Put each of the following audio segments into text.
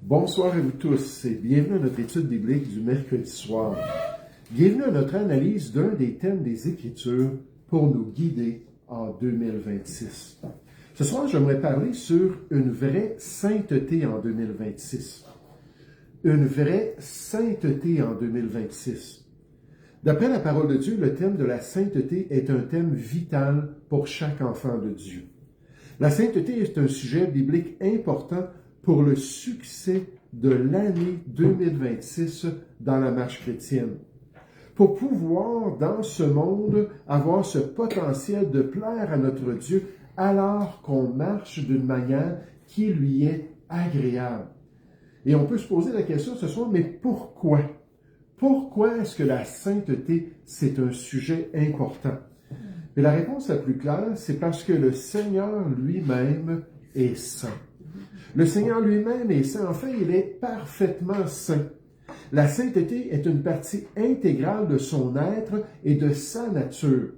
Bonsoir à vous tous et bienvenue à notre étude biblique du mercredi soir. Bienvenue à notre analyse d'un des thèmes des Écritures pour nous guider en 2026. Ce soir, j'aimerais parler sur une vraie sainteté en 2026. Une vraie sainteté en 2026. D'après la parole de Dieu, le thème de la sainteté est un thème vital pour chaque enfant de Dieu. La sainteté est un sujet biblique important pour le succès de l'année 2026 dans la marche chrétienne. Pour pouvoir, dans ce monde, avoir ce potentiel de plaire à notre Dieu alors qu'on marche d'une manière qui lui est agréable. Et on peut se poser la question ce soir, mais pourquoi? Pourquoi est-ce que la sainteté, c'est un sujet important? Et la réponse la plus claire, c'est parce que le Seigneur lui-même est saint. Le Seigneur lui-même est saint. En fait, il est parfaitement saint. La sainteté est une partie intégrale de son être et de sa nature.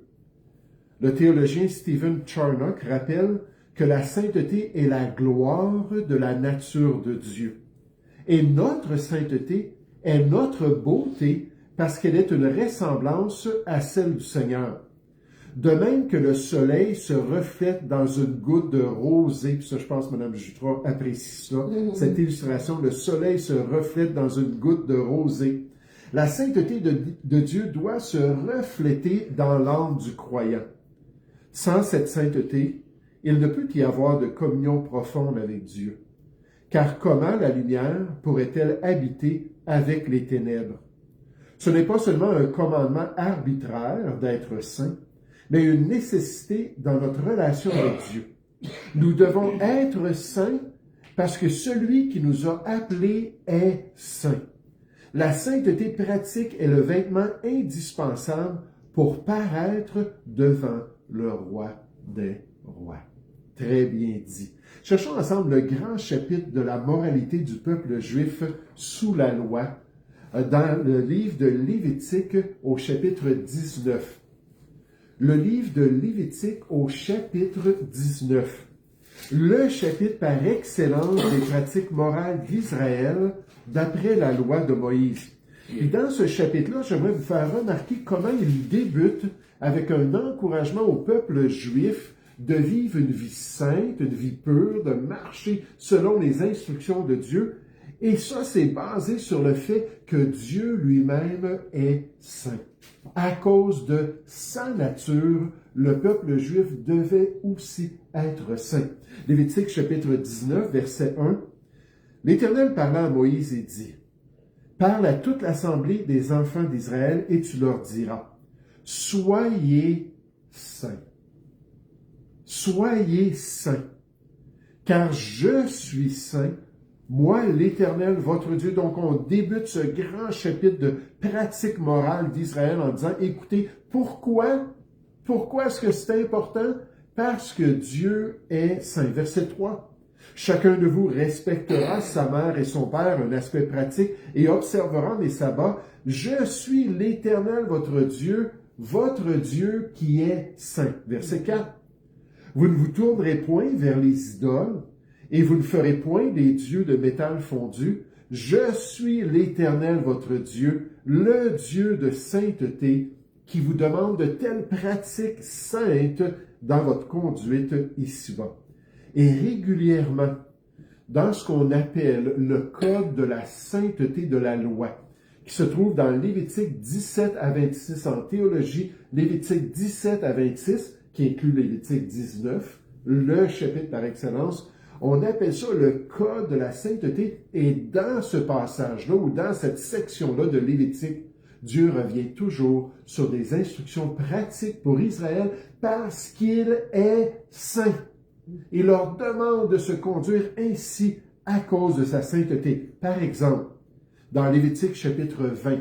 Le théologien Stephen Charnock rappelle que la sainteté est la gloire de la nature de Dieu. Et notre sainteté est notre beauté parce qu'elle est une ressemblance à celle du Seigneur. De même que le soleil se reflète dans une goutte de rosée, puis ça je pense que Mme Jutras apprécie cela, cette illustration, le soleil se reflète dans une goutte de rosée. La sainteté de Dieu doit se refléter dans l'âme du croyant. Sans cette sainteté, il ne peut y avoir de communion profonde avec Dieu. Car comment la lumière pourrait-elle habiter avec les ténèbres? Ce n'est pas seulement un commandement arbitraire d'être saint, mais une nécessité dans notre relation avec Dieu. Nous devons être saints parce que celui qui nous a appelés est saint. La sainteté pratique est le vêtement indispensable pour paraître devant le roi des rois. Très bien dit. Cherchons ensemble le grand chapitre de la moralité du peuple juif sous la loi dans le livre de Lévitique au chapitre 19. Le livre de Lévitique au chapitre 19. Le chapitre par excellence des pratiques morales d'Israël d'après la loi de Moïse. Et dans ce chapitre-là, j'aimerais vous faire remarquer comment il débute avec un encouragement au peuple juif de vivre une vie sainte, une vie pure, de marcher selon les instructions de Dieu. Et ça, c'est basé sur le fait que Dieu lui-même est saint. À cause de sa nature, le peuple juif devait aussi être saint. Lévitique chapitre 19, verset 1. L'Éternel parla à Moïse et dit, « Parle à toute l'assemblée des enfants d'Israël et tu leur diras, « Soyez saints. Soyez saints, car je suis saint, moi, l'Éternel, votre Dieu. » Donc, on débute ce grand chapitre de pratique morale d'Israël en disant, écoutez, pourquoi est-ce que c'est important? Parce que Dieu est saint. Verset 3. Chacun de vous respectera sa mère et son père, un aspect pratique, et observera mes sabbats. Je suis l'Éternel, votre Dieu qui est saint. Verset 4. Vous ne vous tournerez point vers les idoles, et vous ne ferez point des dieux de métal fondu. Je suis l'Éternel, votre Dieu, le Dieu de sainteté, qui vous demande de telles pratiques saintes dans votre conduite ici-bas. Et régulièrement, dans ce qu'on appelle le code de la sainteté de la loi, qui se trouve dans Lévitique 17 à 26 en théologie, Lévitique 17 à 26, qui inclut Lévitique 19, le chapitre par excellence, on appelle ça le code de la sainteté. Et dans ce passage-là, ou dans cette section-là de Lévitique, Dieu revient toujours sur des instructions pratiques pour Israël parce qu'il est saint. Il leur demande de se conduire ainsi à cause de sa sainteté. Par exemple, dans Lévitique chapitre 20,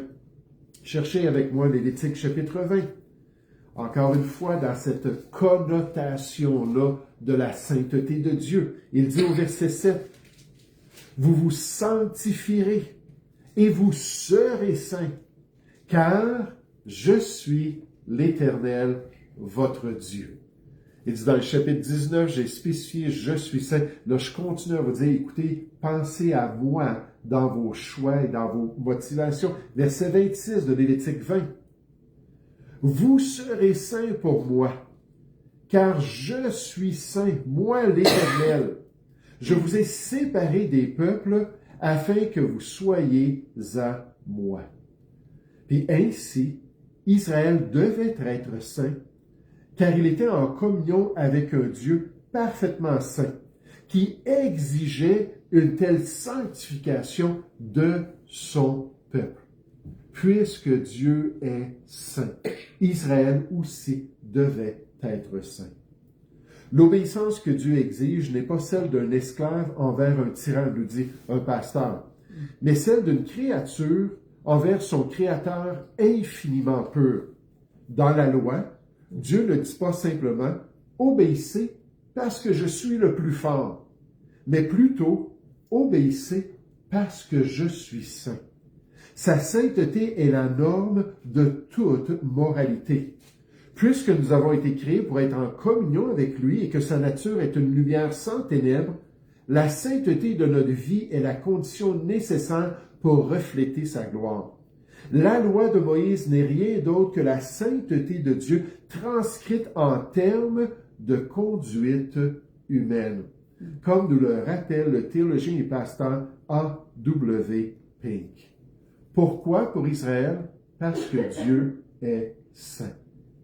cherchez avec moi Lévitique chapitre 20. Encore une fois, dans cette connotation-là de la sainteté de Dieu, il dit au verset 7, « Vous vous sanctifierez et vous serez saints, car je suis l'Éternel, votre Dieu. » Il dit dans le chapitre 19, j'ai spécifié « Je suis saint ». Là, je continue à vous dire, écoutez, pensez à moi dans vos choix et dans vos motivations. Verset 26 de Lévitique 20. « Vous serez saints pour moi, car je suis saint, moi l'Éternel. Je vous ai séparés des peuples afin que vous soyez à moi. » Puis ainsi, Israël devait être saint, car il était en communion avec un Dieu parfaitement saint, qui exigeait une telle sanctification de son peuple. Puisque Dieu est saint, Israël aussi devait être saint. L'obéissance que Dieu exige n'est pas celle d'un esclave envers un tyran, nous dit un pasteur, mais celle d'une créature envers son Créateur infiniment pur. Dans la loi, Dieu ne dit pas simplement « obéissez parce que je suis le plus fort », mais plutôt « obéissez parce que je suis saint ». Sa sainteté est la norme de toute moralité. Puisque nous avons été créés pour être en communion avec lui et que sa nature est une lumière sans ténèbres, la sainteté de notre vie est la condition nécessaire pour refléter sa gloire. La loi de Moïse n'est rien d'autre que la sainteté de Dieu transcrite en termes de conduite humaine, comme nous le rappelle le théologien et pasteur A.W. Pink. Pourquoi pour Israël? Parce que Dieu est saint.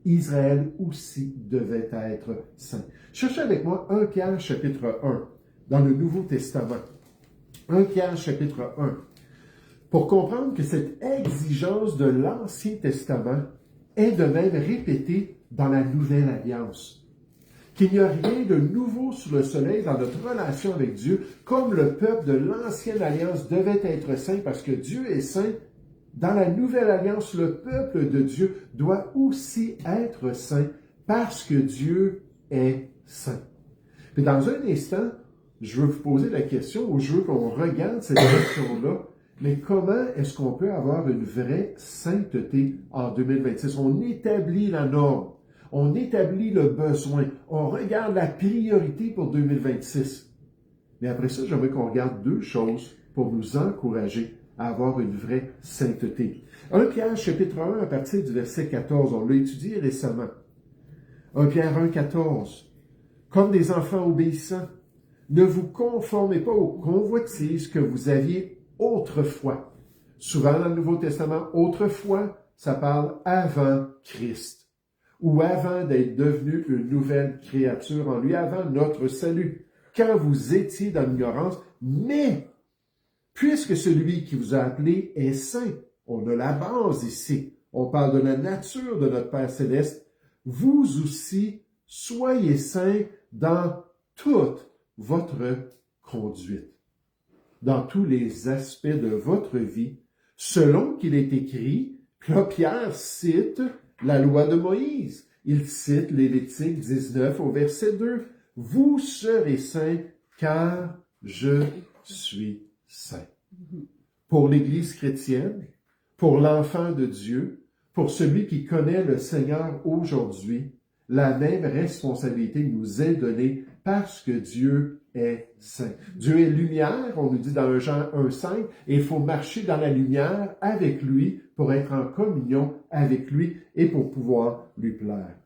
Israël aussi devait être saint. Cherchez avec moi 1 Pierre chapitre 1 dans le Nouveau Testament. 1 Pierre chapitre 1. Pour comprendre que cette exigence de l'Ancien Testament est de même répétée dans la Nouvelle Alliance. Qu'il n'y a rien de nouveau sous le soleil dans notre relation avec Dieu, comme le peuple de l'Ancienne Alliance devait être saint parce que Dieu est saint. Dans la Nouvelle Alliance, le peuple de Dieu doit aussi être saint parce que Dieu est saint. Puis dans un instant, je veux vous poser la question, ou je veux qu'on regarde cette question-là, mais comment est-ce qu'on peut avoir une vraie sainteté en 2026? On établit la norme, on établit le besoin, on regarde la priorité pour 2026. Mais après ça, j'aimerais qu'on regarde deux choses pour nous encourager à avoir une vraie sainteté. 1 Pierre chapitre 1 à partir du verset 14, on l'a étudié récemment. 1 Pierre 1, 14. Comme des enfants obéissants, ne vous conformez pas aux convoitises que vous aviez autrefois. Souvent dans le Nouveau Testament, autrefois, ça parle avant Christ, ou avant d'être devenu une nouvelle créature en lui, avant notre salut, quand vous étiez dans l'ignorance, mais puisque celui qui vous a appelé est saint, on a la base ici, on parle de la nature de notre Père céleste, vous aussi soyez saints dans toute votre conduite, dans tous les aspects de votre vie, selon qu'il est écrit, là Pierre cite la loi de Moïse, il cite Lévitique 19 au verset 2, « Vous serez saints car je suis saint. » Pour l'Église chrétienne, pour l'enfant de Dieu, pour celui qui connaît le Seigneur aujourd'hui, la même responsabilité nous est donnée parce que Dieu est saint. Dieu est lumière, on nous dit dans 1 Jean 1,5, et il faut marcher dans la lumière avec lui pour être en communion avec lui et pour pouvoir lui plaire.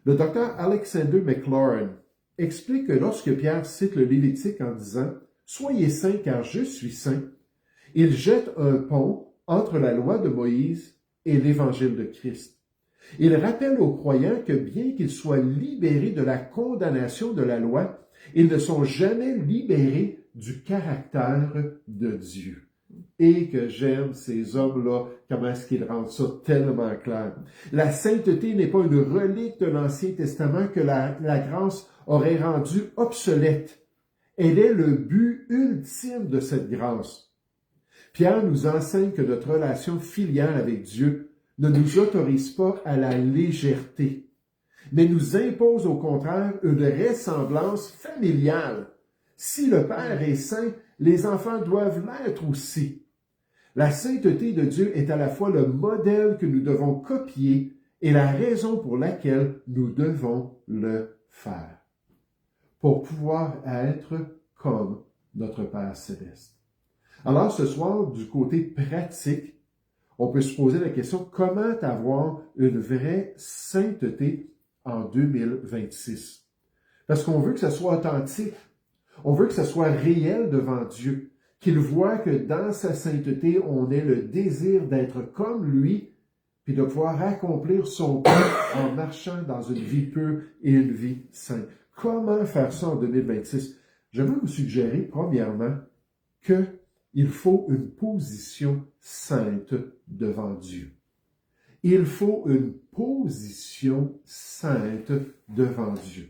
Le docteur Alexander McLaurin explique que lorsque Pierre cite le Lévitique en disant « Soyez saints car je suis saint », il jette un pont entre la loi de Moïse et l'Évangile de Christ. Il rappelle aux croyants que bien qu'ils soient libérés de la condamnation de la loi, ils ne sont jamais libérés du caractère de Dieu. Et que j'aime ces hommes-là, comment est-ce qu'ils rendent ça tellement clair. La sainteté n'est pas une relique de l'Ancien Testament que la grâce aurait rendue obsolète. Elle est le but ultime de cette grâce. Pierre nous enseigne que notre relation filiale avec Dieu ne nous autorise pas à la légèreté, mais nous impose au contraire une ressemblance familiale. Si le Père est saint, les enfants doivent l'être aussi. La sainteté de Dieu est à la fois le modèle que nous devons copier et la raison pour laquelle nous devons le faire pour pouvoir être comme notre Père céleste. Alors ce soir, du côté pratique, on peut se poser la question, comment avoir une vraie sainteté en 2026? Parce qu'on veut que ça soit authentique, on veut que ça soit réel devant Dieu, qu'il voit que dans sa sainteté, on ait le désir d'être comme lui, puis de pouvoir accomplir son plan en marchant dans une vie pure et une vie sainte. Comment faire ça en 2026? J'aimerais vous suggérer, premièrement, qu'il faut une position sainte devant Dieu. Il faut une position sainte devant Dieu.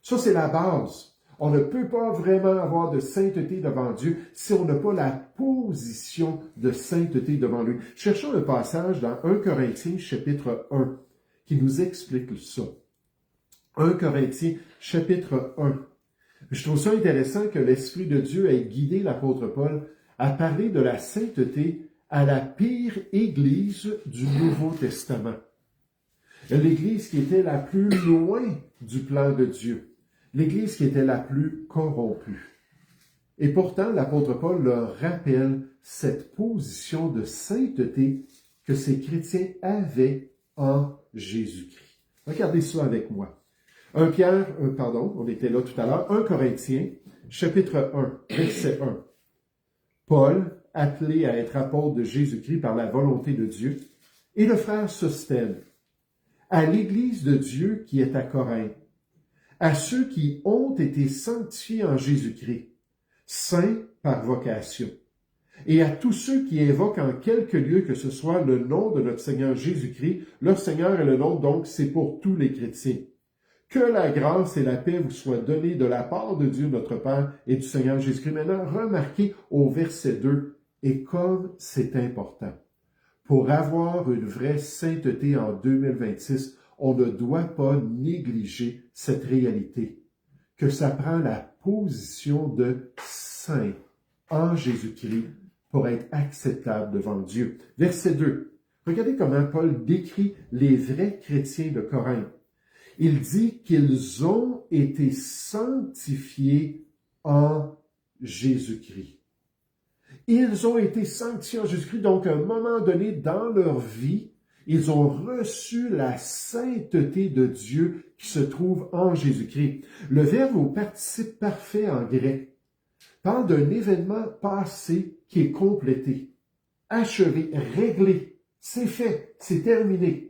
Ça, c'est la base. On ne peut pas vraiment avoir de sainteté devant Dieu si on n'a pas la position de sainteté devant lui. Cherchons un passage dans 1 Corinthiens chapitre 1 qui nous explique ça. 1 Corinthiens chapitre 1. Je trouve ça intéressant que l'Esprit de Dieu ait guidé l'apôtre Paul à parler de la sainteté à la pire Église du Nouveau Testament. L'Église qui était la plus loin du plan de Dieu. L'Église qui était la plus corrompue. Et pourtant, l'apôtre Paul leur rappelle cette position de sainteté que ces chrétiens avaient en Jésus-Christ. Regardez ça avec moi. On était là tout à l'heure, 1 Corinthiens, chapitre 1, verset 1. Paul, appelé à être apôtre de Jésus-Christ par la volonté de Dieu, et le frère Sostène, à l'Église de Dieu qui est à Corinthe, à ceux qui ont été sanctifiés en Jésus-Christ, saints par vocation, et à tous ceux qui invoquent en quelque lieu que ce soit le nom de notre Seigneur Jésus-Christ, leur Seigneur est le nom, donc c'est pour tous les chrétiens. Que la grâce et la paix vous soient données de la part de Dieu notre Père et du Seigneur Jésus-Christ. Maintenant, remarquez au verset 2, et comme c'est important, pour avoir une vraie sainteté en 2026, on ne doit pas négliger cette réalité, que ça prend la position de saint en Jésus-Christ pour être acceptable devant Dieu. Verset 2. Regardez comment Paul décrit les vrais chrétiens de Corinthe. Il dit qu'ils ont été sanctifiés en Jésus-Christ. Ils ont été sanctifiés en Jésus-Christ, donc à un moment donné dans leur vie, ils ont reçu la sainteté de Dieu qui se trouve en Jésus-Christ. Le verbe au participe parfait en grec parle d'un événement passé qui est complété, achevé, réglé. C'est fait, c'est terminé.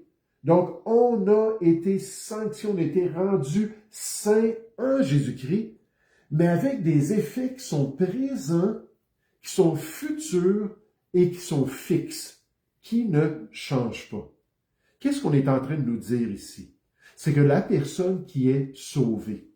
Donc, on a été sanctifié, on a été rendu saint en Jésus-Christ, mais avec des effets qui sont présents, qui sont futurs et qui sont fixes, qui ne changent pas. Qu'est-ce qu'on est en train de nous dire ici? C'est que la personne qui est sauvée,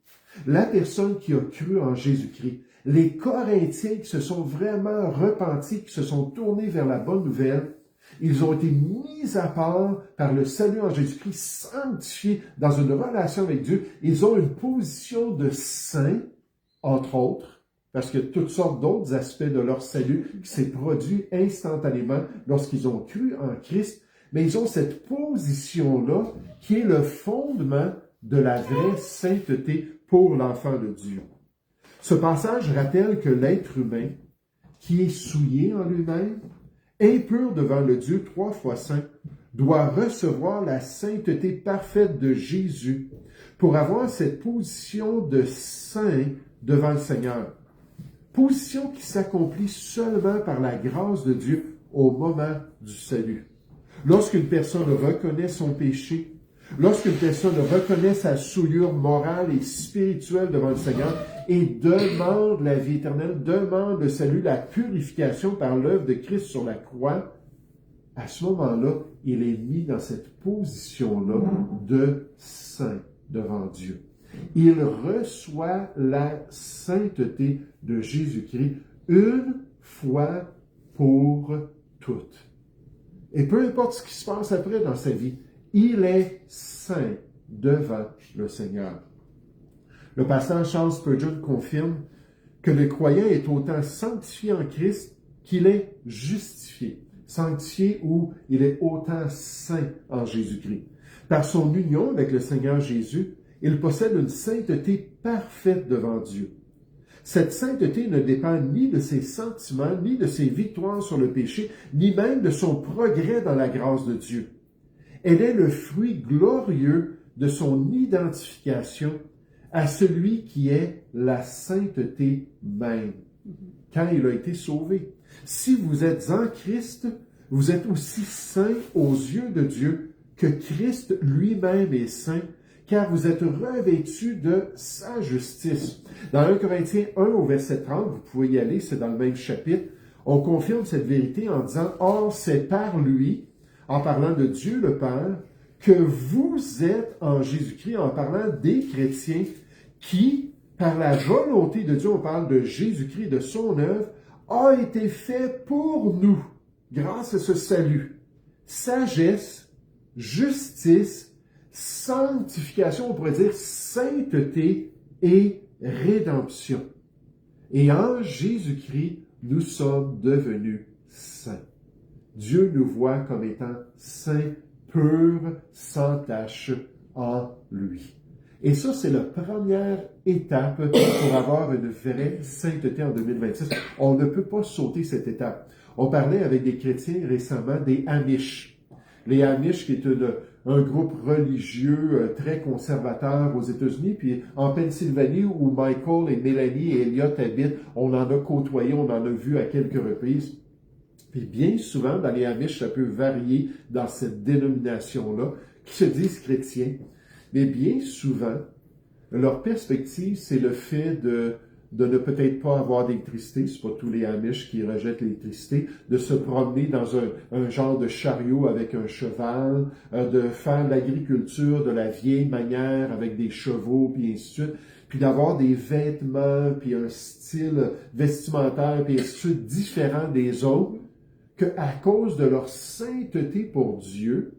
la personne qui a cru en Jésus-Christ, les Corinthiens qui se sont vraiment repentis, qui se sont tournés vers la bonne nouvelle, ils ont été mis à part par le salut en Jésus-Christ, sanctifiés dans une relation avec Dieu. Ils ont une position de saint, entre autres, parce qu'il y a toutes sortes d'autres aspects de leur salut qui s'est produit instantanément lorsqu'ils ont cru en Christ. Mais ils ont cette position-là qui est le fondement de la vraie sainteté pour l'enfant de Dieu. Ce passage rappelle que l'être humain, qui est souillé en lui-même, impur devant le Dieu 3 fois saint, doit recevoir la sainteté parfaite de Jésus pour avoir cette position de saint devant le Seigneur. Position qui s'accomplit seulement par la grâce de Dieu au moment du salut. Lorsqu'une personne reconnaît son péché, lorsqu'une personne reconnaît sa souillure morale et spirituelle devant le Seigneur et demande la vie éternelle, demande le salut, la purification par l'œuvre de Christ sur la croix, à ce moment-là, il est mis dans cette position-là de saint devant Dieu. Il reçoit la sainteté de Jésus-Christ une fois pour toutes. Et peu importe ce qui se passe après dans sa vie, il est saint devant le Seigneur. Le pasteur Charles Spurgeon confirme que le croyant est autant sanctifié en Christ qu'il est justifié. Sanctifié ou il est autant saint en Jésus-Christ. Par son union avec le Seigneur Jésus, Il possède une sainteté parfaite devant Dieu. Cette sainteté ne dépend ni de ses sentiments, ni de ses victoires sur le péché, ni même de son progrès dans la grâce de Dieu. Elle est le fruit glorieux de son identification à celui qui est la sainteté même, quand il a été sauvé. Si vous êtes en Christ, vous êtes aussi saints aux yeux de Dieu que Christ lui-même est saint, car vous êtes revêtus de sa justice. Dans 1 Corinthiens 1 au verset 30, vous pouvez y aller, c'est dans le même chapitre, on confirme cette vérité en disant « Or, c'est par lui, en parlant de Dieu le Père, que vous êtes en Jésus-Christ, en parlant des chrétiens, qui, par la volonté de Dieu, on parle de Jésus-Christ, de son œuvre, a été fait pour nous, grâce à ce salut, sagesse, justice, sanctification, on pourrait dire sainteté et rédemption. Et en Jésus-Christ, nous sommes devenus saints. Dieu nous voit comme étant saints, purs, sans tache en lui. Et ça, c'est la première étape pour avoir une vraie sainteté en 2026. On ne peut pas sauter cette étape. On parlait avec des chrétiens récemment des Amish. Les Amish, qui est un groupe religieux très conservateur aux États-Unis, puis en Pennsylvanie, où Michael et Mélanie et Elliot habitent, on en a côtoyé, on en a vu à quelques reprises. Puis bien souvent, dans les Amish, ça peut varier dans cette dénomination-là, qui se disent chrétiens. Mais bien souvent, leur perspective, c'est le fait de ne peut-être pas avoir d'électricité, c'est pas tous les Amish qui rejettent l'électricité, de se promener dans un genre de chariot avec un cheval, de faire de l'agriculture de la vieille manière avec des chevaux, puis ainsi de suite, puis d'avoir des vêtements, puis un style vestimentaire, puis ainsi de suite, différent des autres, qu'à cause de leur sainteté pour Dieu,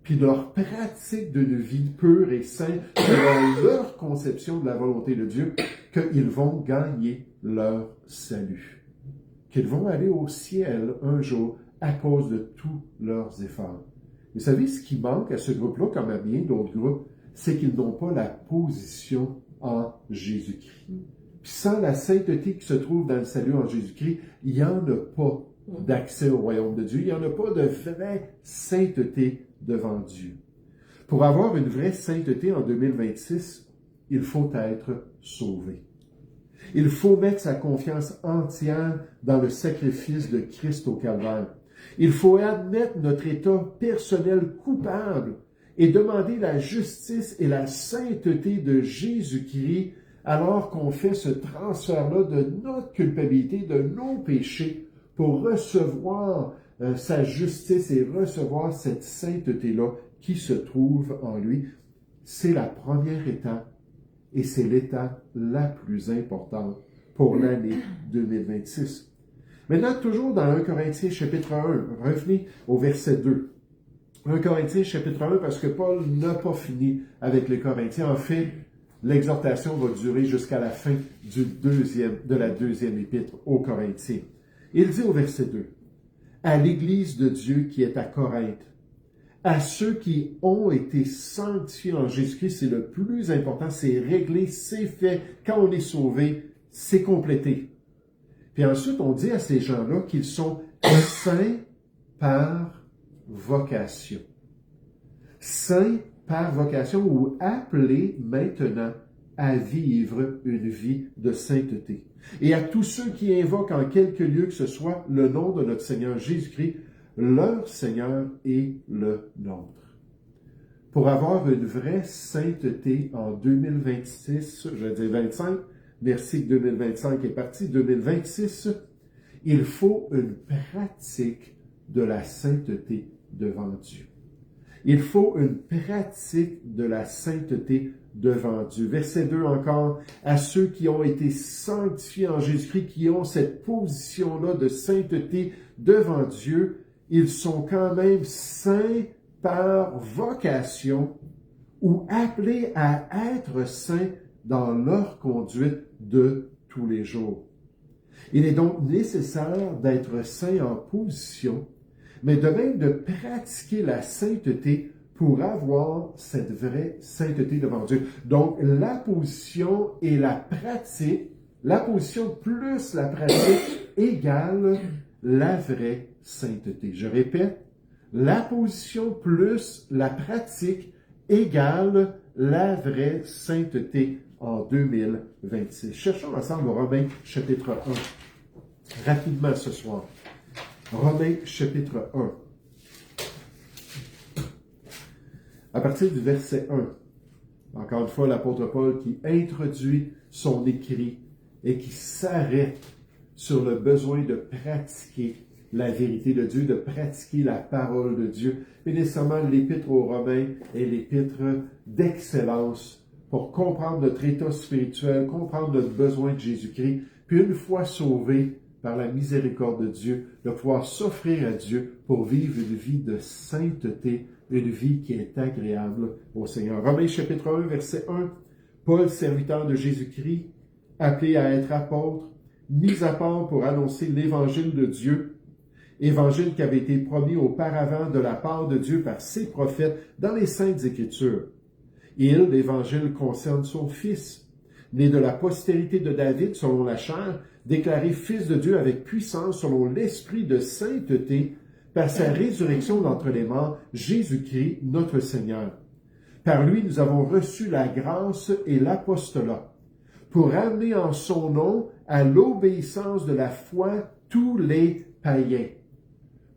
puis leur pratique d'une vie pure et sainte, selon leur conception de la volonté de Dieu, qu'ils vont gagner leur salut. Qu'ils vont aller au ciel un jour à cause de tous leurs efforts. Vous savez, ce qui manque à ce groupe-là, comme à bien d'autres groupes, c'est qu'ils n'ont pas la position en Jésus-Christ. Puis sans la sainteté qui se trouve dans le salut en Jésus-Christ, il n'y en a pas d'accès au royaume de Dieu. Il n'y en a pas de vraie sainteté devant Dieu. Pour avoir une vraie sainteté en 2026, il faut être sauvé. Il faut mettre sa confiance entière dans le sacrifice de Christ au Calvaire. Il faut admettre notre état personnel coupable et demander la justice et la sainteté de Jésus-Christ alors qu'on fait ce transfert-là de notre culpabilité, de nos péchés, pour recevoir sa justice et recevoir cette sainteté-là qui se trouve en lui. C'est la première étape et c'est l'étape la plus importante pour l'année 2026. Maintenant, toujours dans 1 Corinthiens chapitre 1, revenez au verset 2. 1 Corinthiens chapitre 1, parce que Paul n'a pas fini avec les Corinthiens. En fait, l'exhortation va durer jusqu'à la fin de la deuxième épître aux Corinthiens. Il dit au verset 2, « À l'Église de Dieu qui est à Corinthe, à ceux qui ont été sanctifiés en Jésus-Christ, c'est le plus important, c'est réglé, c'est fait. Quand on est sauvé, c'est complété. » Puis ensuite, on dit à ces gens-là qu'ils sont saints par vocation. Saints par vocation ou appelés maintenant à vivre une vie de sainteté. Et à tous ceux qui invoquent en quelque lieu que ce soit le nom de notre Seigneur Jésus-Christ, leur Seigneur est le nôtre. Pour avoir une vraie sainteté en 2026, je vais dire 25, merci que 2025 est parti, 2026, il faut une pratique de la sainteté devant Dieu. Il faut une pratique de la sainteté devant Dieu. Verset 2 encore, à ceux qui ont été sanctifiés en Jésus-Christ, qui ont cette position-là de sainteté devant Dieu, ils sont quand même saints par vocation ou appelés à être saints dans leur conduite de tous les jours. Il est donc nécessaire d'être saint en position, mais de même de pratiquer la sainteté pour avoir cette vraie sainteté devant Dieu. Donc, la position et la pratique, la position plus la pratique égale la vraie sainteté. Je répète, la position plus la pratique égale la vraie sainteté en 2026. Cherchons ensemble Romains chapitre 1. Rapidement ce soir. Romains chapitre 1. À partir du verset 1. Encore une fois, l'apôtre Paul qui introduit son écrit et qui s'arrête sur le besoin de pratiquer la vérité de Dieu, de pratiquer la parole de Dieu. Et nécessairement, l'épître aux Romains est l'épître d'excellence pour comprendre notre état spirituel, comprendre notre besoin de Jésus-Christ, puis une fois sauvé par la miséricorde de Dieu, de pouvoir s'offrir à Dieu pour vivre une vie de sainteté, une vie qui est agréable au Seigneur. Romains chapitre 1, verset 1. Paul, serviteur de Jésus-Christ, appelé à être apôtre, mis à part pour annoncer l'évangile de Dieu, évangile qui avait été promis auparavant de la part de Dieu par ses prophètes dans les Saintes Écritures. L'évangile concerne son Fils, né de la postérité de David selon la chair, déclaré Fils de Dieu avec puissance selon l'esprit de sainteté, par sa résurrection d'entre les morts, Jésus-Christ, notre Seigneur. Par lui, nous avons reçu la grâce et l'apostolat, pour amener en son nom à l'obéissance de la foi tous les païens,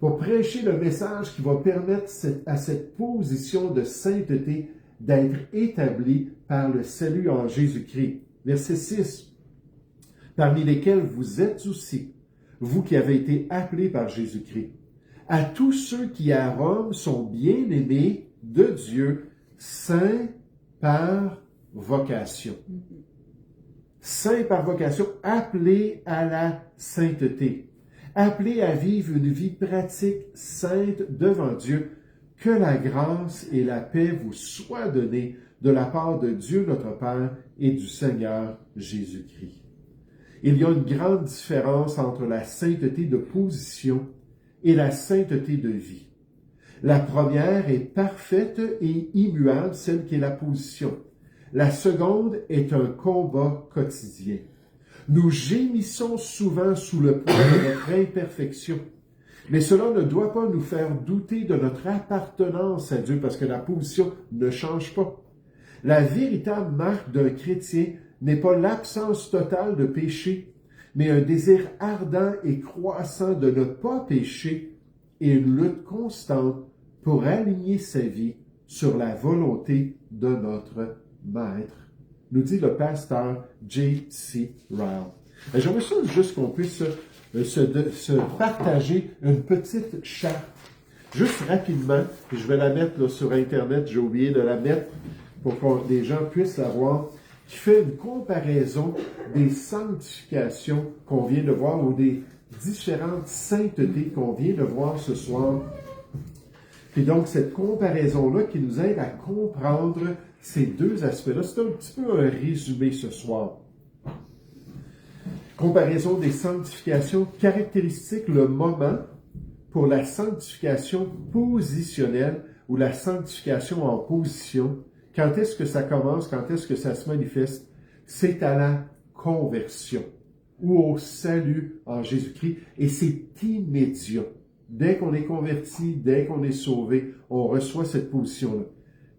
pour prêcher le message qui va permettre à cette position de sainteté d'être établie par le salut en Jésus-Christ. Verset 6. Parmi lesquels vous êtes aussi, vous qui avez été appelés par Jésus-Christ, à tous ceux qui à Rome sont bien-aimés de Dieu, saints par vocation. Saints par vocation, appelés à la sainteté, appelés à vivre une vie pratique sainte devant Dieu. Que la grâce et la paix vous soient données de la part de Dieu notre Père et du Seigneur Jésus-Christ. Il y a une grande différence entre la sainteté de position et la sainteté de vie. La première est parfaite et immuable, celle qui est la position. La seconde est un combat quotidien. Nous gémissons souvent sous le poids de notre imperfection, mais cela ne doit pas nous faire douter de notre appartenance à Dieu parce que la position ne change pas. La véritable marque d'un chrétien n'est pas l'absence totale de péché, mais un désir ardent et croissant de ne pas pécher et une lutte constante pour aligner sa vie sur la volonté de notre Maître, nous dit le pasteur J.C. Ryle. J'aimerais ça juste qu'on puisse se partager une petite charte, juste rapidement, puis je vais la mettre là, sur Internet, j'ai oublié de la mettre pour que les gens puissent la voir, qui fait une comparaison des sanctifications qu'on vient de voir ou des différentes saintetés qu'on vient de voir ce soir. Puis donc, cette comparaison-là qui nous aide à comprendre ces deux aspects-là, c'est un petit peu un résumé ce soir. Comparaison des sanctifications caractéristiques, le moment pour la sanctification positionnelle ou la sanctification en position. Quand est-ce que ça commence? Quand est-ce que ça se manifeste? C'est à la conversion ou au salut en Jésus-Christ et c'est immédiat. Dès qu'on est converti, dès qu'on est sauvé, on reçoit cette position-là.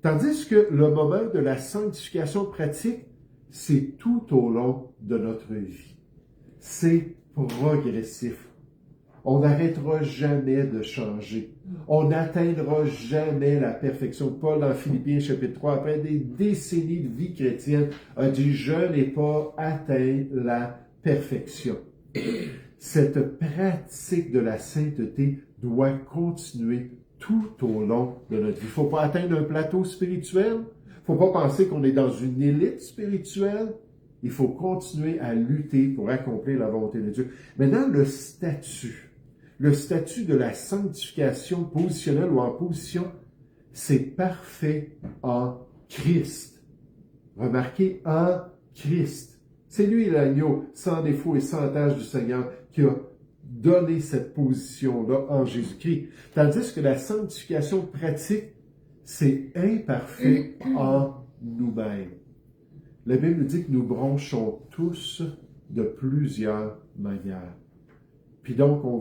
Tandis que le moment de la sanctification pratique, c'est tout au long de notre vie. C'est progressif. On n'arrêtera jamais de changer. On n'atteindra jamais la perfection. Paul, dans Philippiens chapitre 3, après des décennies de vie chrétienne, a dit « Je n'ai pas atteint la perfection ». Cette pratique de la sainteté doit continuer tout au long de notre vie. Il ne faut pas atteindre un plateau spirituel. Il ne faut pas penser qu'on est dans une élite spirituelle. Il faut continuer à lutter pour accomplir la volonté de Dieu. Maintenant, le statut de la sanctification positionnelle ou en position, c'est parfait en Christ. Remarquez, en Christ. C'est lui l'agneau sans défaut et sans tache du Seigneur qui a donné cette position-là en Jésus-Christ. Tandis que la sanctification pratique, c'est imparfait en nous-mêmes. La Bible nous dit que nous bronchons tous de plusieurs manières. Puis donc, on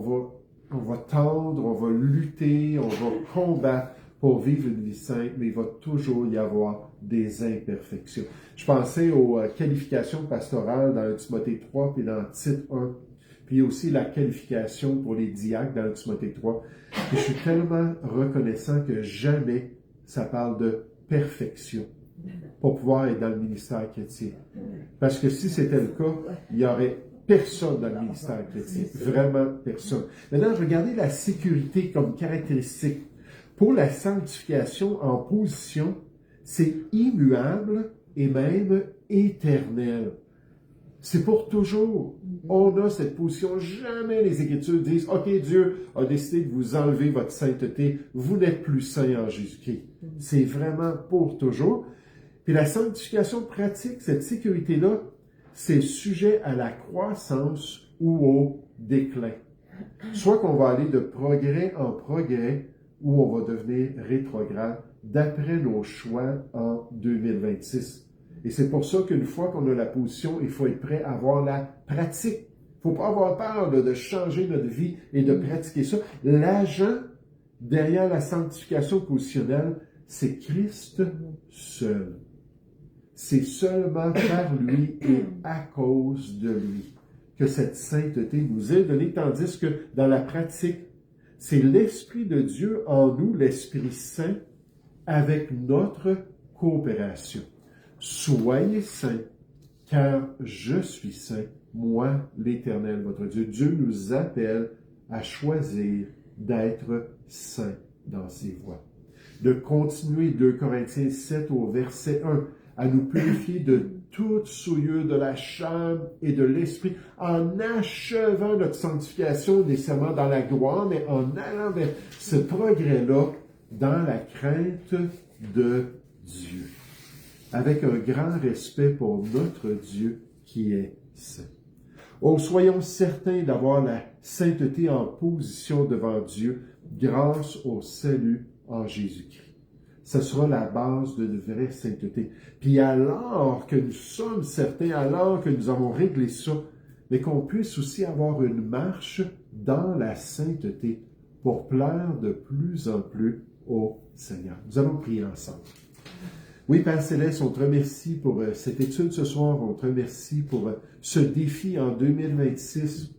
va tendre, on va lutter, on va combattre pour vivre une vie sainte, mais il va toujours y avoir des imperfections. Je pensais aux qualifications pastorales dans Timothée 3 puis dans Tite 1, puis aussi la qualification pour les diacres dans Timothée 3. Et je suis tellement reconnaissant que jamais ça parle de perfection pour pouvoir être dans le ministère chrétien. Parce que si c'était le cas, il y aurait personne dans le ministère chrétien. Vraiment personne. Maintenant, regardez la sécurité comme caractéristique. Pour la sanctification en position, c'est immuable et même éternel. C'est pour toujours. On a cette position. Jamais les Écritures disent « Ok, Dieu a décidé de vous enlever votre sainteté. Vous n'êtes plus saint en Jésus-Christ. » C'est vraiment pour toujours. Puis la sanctification pratique, cette sécurité-là, c'est sujet à la croissance ou au déclin. Soit qu'on va aller de progrès en progrès, ou on va devenir rétrograde d'après nos choix en 2026. Et c'est pour ça qu'une fois qu'on a la position, il faut être prêt à avoir la pratique. Il ne faut pas avoir peur de changer notre vie et de pratiquer ça. L'agent derrière la sanctification positionnelle, c'est Christ seul. C'est seulement par lui et à cause de lui que cette sainteté nous est donnée, tandis que dans la pratique, c'est l'Esprit de Dieu en nous, l'Esprit Saint, avec notre coopération. Soyez saints, car je suis saint, moi, l'Éternel, votre Dieu. Dieu nous appelle à choisir d'être saints dans ses voies. De continuer 2 Corinthiens 7 au verset 1, à nous purifier de toute souillure de la chair et de l'esprit, en achevant notre sanctification nécessairement dans la gloire, mais en allant vers ce progrès-là dans la crainte de Dieu, avec un grand respect pour notre Dieu qui est saint. Oh, soyons certains d'avoir la sainteté en position devant Dieu grâce au salut en Jésus-Christ. Ce sera la base d'une vraie sainteté. Puis alors que nous sommes certains, alors que nous avons réglé ça, mais qu'on puisse aussi avoir une marche dans la sainteté pour plaire de plus en plus au Seigneur. Nous allons prier ensemble. Oui, Père Céleste, on te remercie pour cette étude ce soir. On te remercie pour ce défi en 2026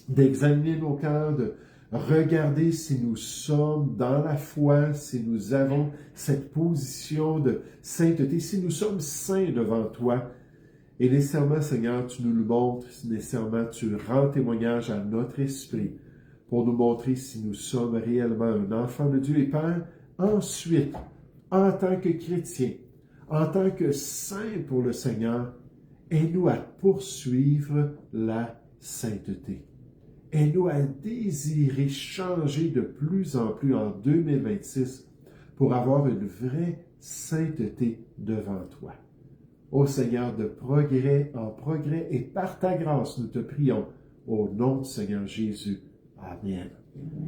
d'examiner nos cœurs, de regarder si nous sommes dans la foi, si nous avons cette position de sainteté, si nous sommes saints devant toi. Et nécessairement, Seigneur, tu nous le montres, nécessairement, tu rends témoignage à notre esprit pour nous montrer si nous sommes réellement un enfant de Dieu. Et Père, ensuite, en tant que chrétien, en tant que saint pour le Seigneur, aide-nous à poursuivre la sainteté. Aide-nous à désirer changer de plus en plus en 2026 pour avoir une vraie sainteté devant toi. Ô Seigneur, de progrès en progrès, et par ta grâce, nous te prions, au nom du Seigneur Jésus. Amen.